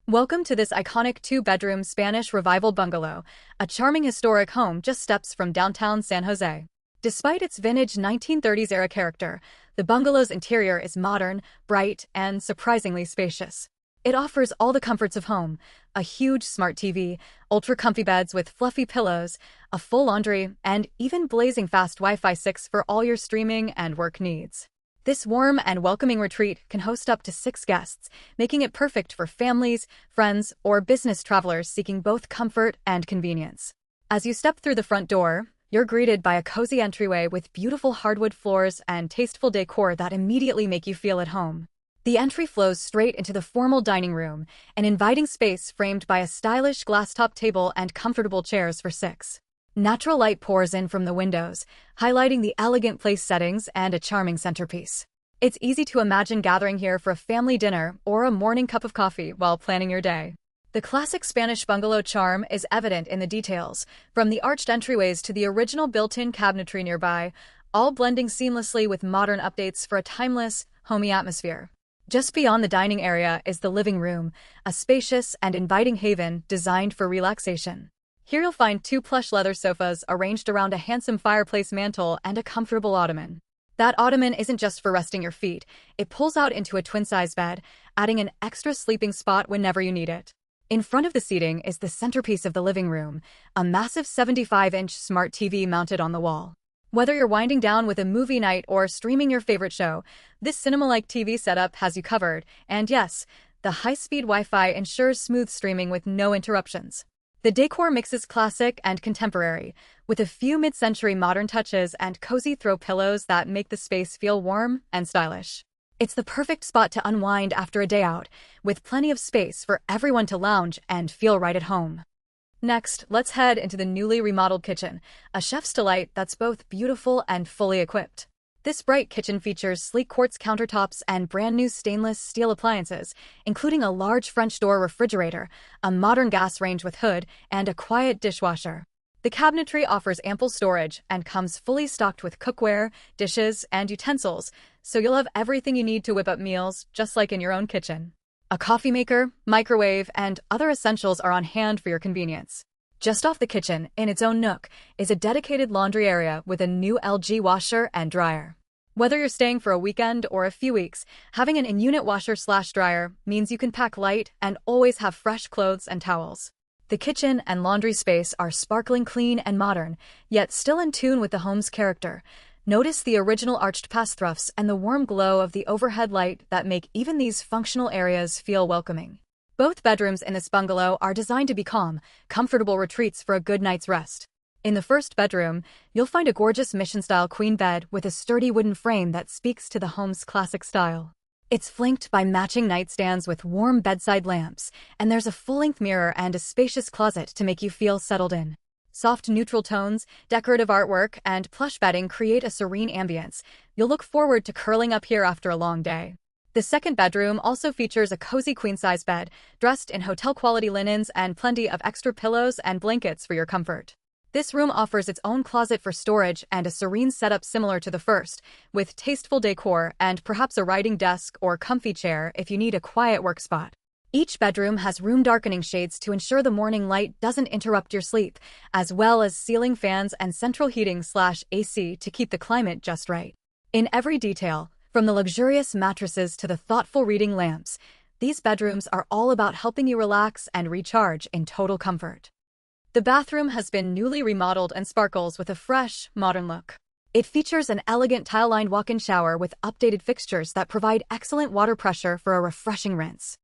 Welcome to this iconic two-bedroom Spanish Revival bungalow, a charming historic home just steps from downtown San Jose. Despite its vintage 1930s-era character, the bungalow's interior is modern, bright, and surprisingly spacious. It offers all the comforts of home: a huge smart TV, ultra-comfy beds with fluffy pillows, a full laundry, and even blazing fast Wi-Fi 6 for all your streaming and work needs. This warm and welcoming retreat can host up to 6 guests, making it perfect for families, friends, or business travelers seeking both comfort and convenience. As you step through the front door, you're greeted by a cozy entryway with beautiful hardwood floors and tasteful decor that immediately make you feel at home. The entry flows straight into the formal dining room, an inviting space framed by a stylish glass-top table and comfortable chairs for 6. Natural light pours in from the windows, highlighting the elegant place settings and a charming centerpiece. It's easy to imagine gathering here for a family dinner or a morning cup of coffee while planning your day. The classic Spanish bungalow charm is evident in the details, from the arched entryways to the original built-in cabinetry nearby, all blending seamlessly with modern updates for a timeless, homey atmosphere. Just beyond the dining area is the living room, a spacious and inviting haven designed for relaxation. Here you'll find 2 plush leather sofas arranged around a handsome fireplace mantel and a comfortable ottoman. That ottoman isn't just for resting your feet, it pulls out into a twin-size bed, adding an extra sleeping spot whenever you need it. In front of the seating is the centerpiece of the living room, a massive 75-inch smart TV mounted on the wall. Whether you're winding down with a movie night or streaming your favorite show, this cinema-like TV setup has you covered, and yes, the high-speed Wi-Fi ensures smooth streaming with no interruptions. The decor mixes classic and contemporary, with a few mid-century modern touches and cozy throw pillows that make the space feel warm and stylish. It's the perfect spot to unwind after a day out, with plenty of space for everyone to lounge and feel right at home. Next, let's head into the newly remodeled kitchen, a chef's delight that's both beautiful and fully equipped. This bright kitchen features sleek quartz countertops and brand new stainless steel appliances, including a large French door refrigerator, a modern gas range with hood, and a quiet dishwasher. The cabinetry offers ample storage and comes fully stocked with cookware, dishes, and utensils, so you'll have everything you need to whip up meals, just like in your own kitchen. A coffee maker, microwave, and other essentials are on hand for your convenience. Just off the kitchen, in its own nook, is a dedicated laundry area with a new LG washer and dryer. Whether you're staying for a weekend or a few weeks, having an in-unit washer/dryer means you can pack light and always have fresh clothes and towels. The kitchen and laundry space are sparkling clean and modern, yet still in tune with the home's character. Notice the original arched pass-throughs and the warm glow of the overhead light that make even these functional areas feel welcoming. Both bedrooms in this bungalow are designed to be calm, comfortable retreats for a good night's rest. In the first bedroom, you'll find a gorgeous mission-style queen bed with a sturdy wooden frame that speaks to the home's classic style. It's flanked by matching nightstands with warm bedside lamps, and there's a full-length mirror and a spacious closet to make you feel settled in. Soft neutral tones, decorative artwork, and plush bedding create a serene ambience. You'll look forward to curling up here after a long day. The second bedroom also features a cozy queen-size bed, dressed in hotel-quality linens and plenty of extra pillows and blankets for your comfort. This room offers its own closet for storage and a serene setup similar to the first, with tasteful decor and perhaps a writing desk or comfy chair if you need a quiet work spot. Each bedroom has room darkening shades to ensure the morning light doesn't interrupt your sleep, as well as ceiling fans and central heating/AC to keep the climate just right. In every detail, from the luxurious mattresses to the thoughtful reading lamps, these bedrooms are all about helping you relax and recharge in total comfort. The bathroom has been newly remodeled and sparkles with a fresh, modern look. It features an elegant tile-lined walk-in shower with updated fixtures that provide excellent water pressure for a refreshing rinse.